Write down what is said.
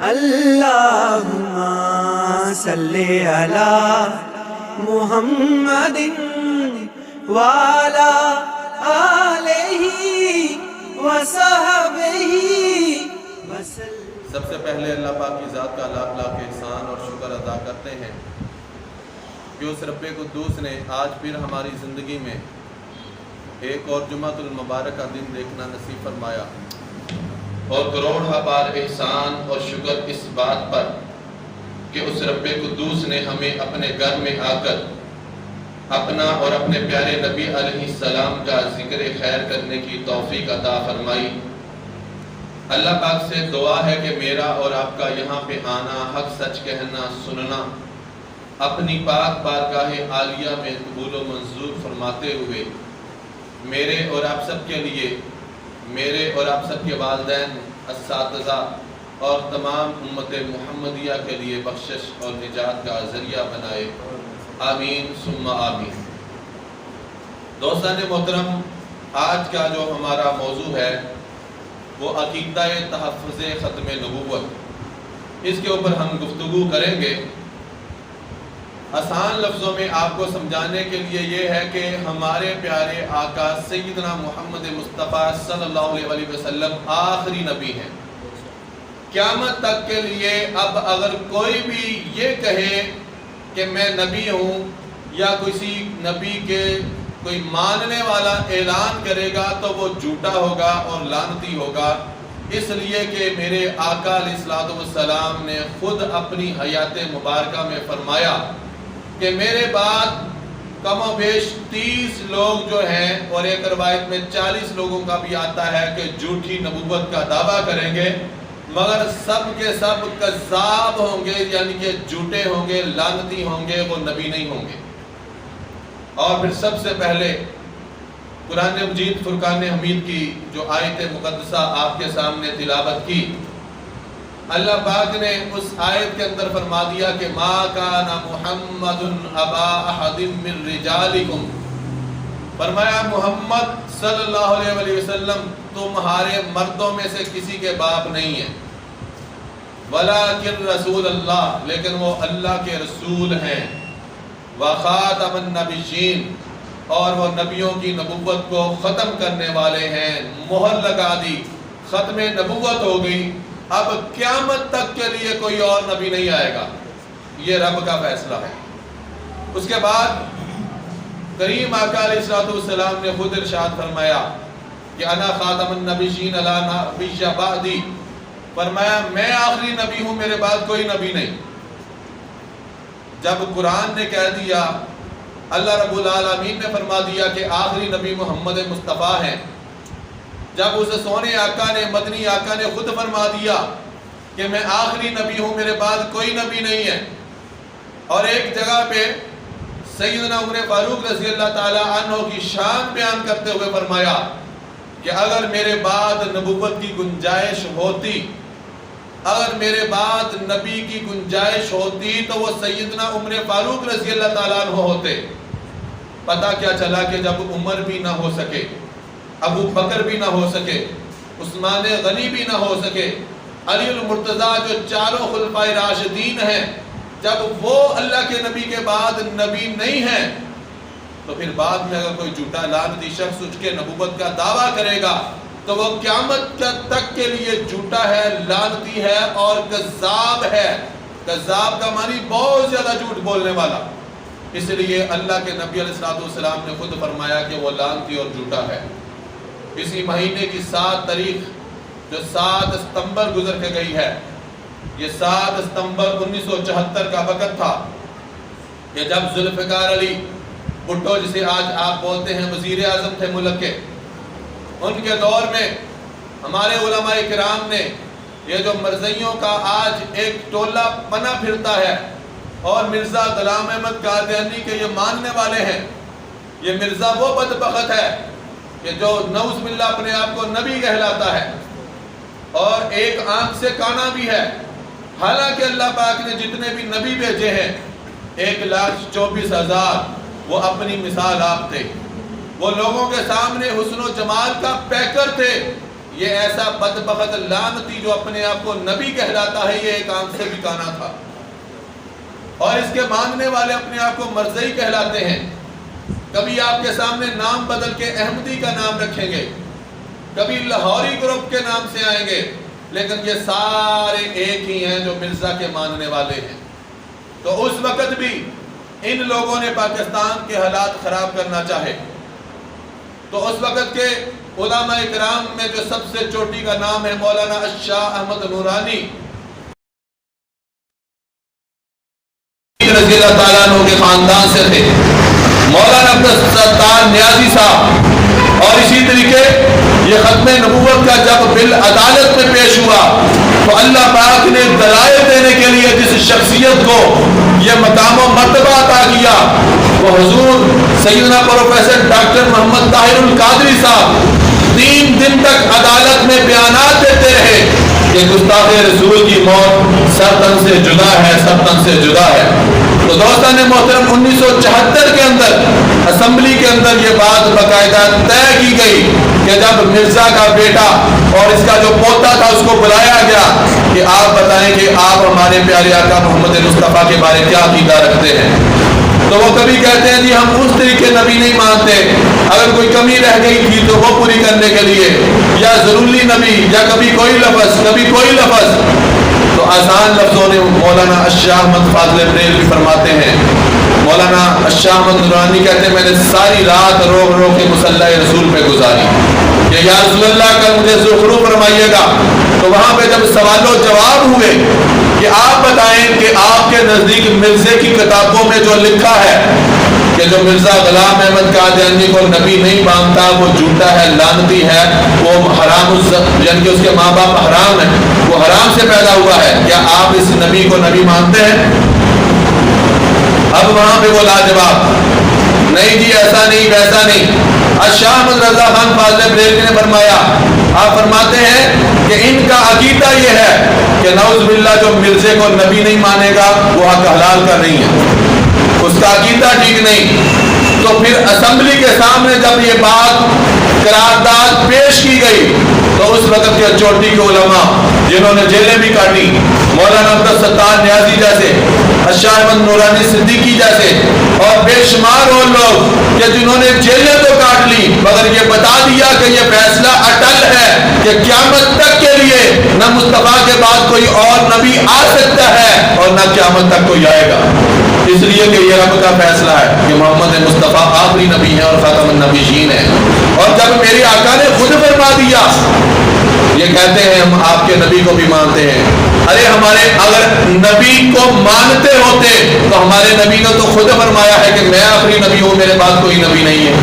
اللہم صلی علی محمد وعلی آلہ وصحبہ وسلم۔ سب سے پہلے اللہ پاک کی ذات کا لاکھ لاکھ احسان اور شکر ادا کرتے ہیں کہ اس رب قدوس نے آج پھر ہماری زندگی میں ایک اور جمعۃ المبارک کا دن دیکھنا نصیب فرمایا، اور کروڑ بار احسان اور شکر اس بات پر کہ اس رب قدوس نے ہمیں اپنے گھر میں آ کر اپنا اور اپنے پیارے نبی علیہ السلام کا ذکر خیر کرنے کی توفیق عطا فرمائی۔ اللہ پاک سے دعا ہے کہ میرا اور آپ کا یہاں پہ آنا، حق سچ کہنا، سننا اپنی پاک بارگاہ عالیہ میں قبول و منظور فرماتے ہوئے میرے اور آپ سب کے لیے، میرے اور آپ سب کے والدین، اساتذہ اور تمام امت محمدیہ کے لیے بخشش اور نجات کا ذریعہ بنائے، آمین ثم آمین۔ دوستان محترم، آج کا جو ہمارا موضوع ہے وہ عقیدہ تحفظ ختم نبوت، اس کے اوپر ہم گفتگو کریں گے۔ آسان لفظوں میں آپ کو سمجھانے کے لیے یہ ہے کہ ہمارے پیارے آقا سیدنا محمد مصطفیٰ صلی اللہ علیہ وسلم آخری نبی ہیں۔ قیامت تک کے لیے اب اگر کوئی بھی یہ کہے کہ میں نبی ہوں، یا کسی نبی کے کوئی ماننے والا اعلان کرے گا تو وہ جھوٹا ہوگا اور لعنتی ہوگا، اس لیے کہ میرے آقا علیہ السلام نے خود اپنی حیات مبارکہ میں فرمایا کہ میرے بعد کم و بیش 30 لوگ جو ہیں، اور ایک روایت میں 40 لوگوں کا بھی آتا ہے کہ جھوٹی نبوت کا دعویٰ کریں گے، مگر سب کے سب کذاب ہوں گے، یعنی کہ جھوٹے ہوں گے، لعنتی ہوں گے، وہ نبی نہیں ہوں گے۔ اور پھر سب سے پہلے قرآن مجید فرقان حمید کی جو آیت مقدسہ آپ کے سامنے تلاوت کی، اللہ پاک نے اس آیت کے اندر فرما دیا کہ ما کان محمد ابا احد من رجالکم، فرمایا محمد صلی اللہ علیہ وسلم تمہارے مردوں میں سے کسی کے باپ نہیں ہیں، ولیکن رسول اللہ، لیکن وہ اللہ کے رسول ہیں، وخاتم النبیین، اور وہ نبیوں کی نبوت کو ختم کرنے والے ہیں۔ مہر لگا دی، ختم نبوت ہو گئی، اب قیامت تک کے لیے کوئی اور نبی نہیں آئے گا، یہ رب کا فیصلہ ہے۔ اس کے بعد کریم آقا علیہ السلام نے خود ارشاد فرمایا کہ انا خاتم النبیین لا نبی بعدی، فرمایا میں آخری نبی ہوں، میرے بعد کوئی نبی نہیں۔ جب قرآن نے کہہ دیا، اللہ رب العالمین نے فرما دیا کہ آخری نبی محمد مصطفیٰ ہیں، جب اس سونے آقا نے، مدنی آقا نے خود فرما دیا کہ میں آخری نبی ہوں، میرے بعد کوئی نبی نہیں ہے، اور ایک جگہ پہ سیدنا عمر فاروق رضی اللہ تعالیٰ عنہ کی شان بیان کرتے ہوئے فرمایا کہ اگر میرے بعد نبوت کی گنجائش ہوتی، اگر میرے بعد نبی کی گنجائش ہوتی تو وہ سیدنا عمر فاروق رضی اللہ تعالیٰ عنہ ہوتے۔ پتہ کیا چلا کہ جب عمر بھی نہ ہو سکے، ابو بکر بھی نہ ہو سکے، عثمان غنی بھی نہ ہو سکے، علی المرتضیٰ جو چاروں خلفائے راشدین ہیں، جب وہ اللہ کے نبی کے بعد نبی نہیں ہیں، تو پھر بعد میں اگر کوئی جھوٹا لعنتی شخص اٹھ کے نبوت کا دعویٰ کرے گا تو وہ قیامت تک کے لیے جھوٹا ہے، لعنتی ہے اور کذاب ہے۔ کذاب کا معنی بہت زیادہ جھوٹ بولنے والا، اس لیے اللہ کے نبی علیہ السلام نے خود فرمایا کہ وہ لعنتی اور جھوٹا ہے۔ اسی مہینے کی 7 تاریخ جو 7 ستمبر گزر کے گئی ہے، یہ 7 ستمبر 1974 کا وقت تھا کہ جب ذوالفقار علی بھٹو، جسے آج آپ بولتے ہیں وزیر اعظم تھے ملک کے، ان کے دور میں ہمارے علماء کرام نے یہ جو مرزائیوں کا آج ایک ٹولہ بنا پھرتا ہے اور مرزا غلام احمد قادیانی کے یہ ماننے والے ہیں، یہ مرزا وہ بدبخت ہے کہ جو نعوذ باللہ اپنے آپ کو نبی کہلاتا ہے اور ایک آنکھ سے کانا بھی ہے، حالانکہ اللہ پاک نے جتنے بھی نبی بھیجے ہیں 1,24,000 وہ اپنی مثال آپ تھے، وہ لوگوں کے سامنے حسن و جمال کا پیکر تھے، یہ ایسا بدبخت لعنتی جو اپنے آپ کو نبی کہلاتا ہے، یہ ایک آنکھ سے بھی کانا تھا، اور اس کے ماننے والے اپنے آپ کو مرزئی کہلاتے ہیں۔ کبھی آپ کے سامنے نام بدل کے احمدی کا نام رکھیں گے، کبھی لاہوری گروپ کے نام سے آئیں گے، لیکن یہ سارے ایک ہی ہیں جو مرزا کے ماننے والے ہیں۔ تو اس وقت بھی ان لوگوں نے پاکستان کے حالات خراب کرنا چاہے تو اس وقت کے علماء اکرام میں جو سب سے چوٹی کا نام ہے مولانا شاہ احمد نورانی رضی اللہ تعالیٰ عنہ کے خاندان سے تھے، مولانا عبدالستار نیازی صاحب، اور اسی طریقے یہ ختم نبوت کا جب بل عدالت میں پیش ہوا تو اللہ پاک نے دلائل دینے کے لیے جس شخصیت کو یہ مقام و مرتبہ عطا کیا وہ حضور سیدنا پروفیسر ڈاکٹر محمد طاہر القادری صاحب 3 دن تک عدالت میں بیانات دیتے رہے کہ گستاخ رسول کی موت سر تن سے جدا ہے، سر تن سے جدا ہے۔ تو دوستان محترم 1974 کے اندر اسمبلی کے اندر یہ بات باقاعدہ طے کی گئی کہ جب مرزا کا بیٹا اور اس کا جو پوتا تھا اس کو بلایا گیا کہ آپ بتائیں کہ آپ ہمارے پیارے آقا محمد مصطفیٰ کے بارے کیا عقیدہ رکھتے ہیں، تو وہ کبھی کہتے ہیں جی ہم اس طریقے نبی نہیں مانتے، اگر کوئی کمی رہ گئی تھی تو وہ پوری کرنے کے لیے، یا ضروری نبی، یا کبھی کوئی لفظ کبھی کوئی لفظ۔ تو آسان لفظوں نے مولانا شاہ احمد فاضل بریلوی فرماتے ہیں، مولانا شاہ احمد نورانی کہتے ہیں میں نے ساری رات رو رو کے مصلی رسول پہ گزاری کہ یا رسول اللہ کا مجھے ذکر فرمائیے گا۔ تو وہاں پہ جب سوال و جواب ہوئے کہ آپ بتائیں کہ آپ کے نزدیک مرزے کی کتابوں میں جو لکھا ہے کہ جو مرزا غلام احمد قادیانی کو نبی نہیں مانتا وہ جھوٹا ہے، لعنتی ہے، وہ حرام، یعنی کہ اس کے ماں باپ حرام ہیں، وہ حرام سے پیدا ہوا ہے، کیا آپ اس نبی کو نبی مانتے ہیں؟ اب وہاں پہ وہ لاجواب، نہیں جی ایسا نہیں ویسا نہیں۔ شاہ احمد رضا خان فاضل بریلوی نے فرمایا، آپ فرماتے ہیں کہ ان کا عقیدہ یہ ہے کہ نعوذ باللہ جو مرزے کو نبی نہیں مانے گا وہ حق حلال کا نہیں ہے، اس کا عقیدہ ٹھیک نہیں۔ تو پھر اسمبلی کے سامنے جب یہ بات قرارداد پیش کی گئی تو اس وقت کے چوٹی کے علماء جنہوں نے جیلیں بھی کاٹی، مولانا عبدالستار نیازی جیسے، شاہ احمد نورانی صدیقی جیسے، اور بے شمار وہ لوگ کہ جنہوں نے جیلیں تو کاٹ لی مگر یہ بتا دیا کہ یہ فیصلہ اٹل ہے کہ قیامت تک کے لیے نہ مصطفیٰ کے بعد کوئی اور نبی آ سکتا ہے اور نہ قیامت تک کوئی آئے گا، اس لیے کہ یہ رب کا فیصلہ ہے کہ محمد مصطفیٰ آخری نبی ہیں اور خاتم النبیین ہیں۔ اور جب میرے آقا نے خود فرما دیا، یہ کہتے ہیں ہم آپ کے نبی کو بھی مانتے ہیں، ارے ہمارے اگر نبی کو مانتے ہوتے تو ہمارے نبی نے تو خود فرمایا ہے کہ میں آخری نبی ہوں، میرے بعد کوئی نبی نہیں ہے۔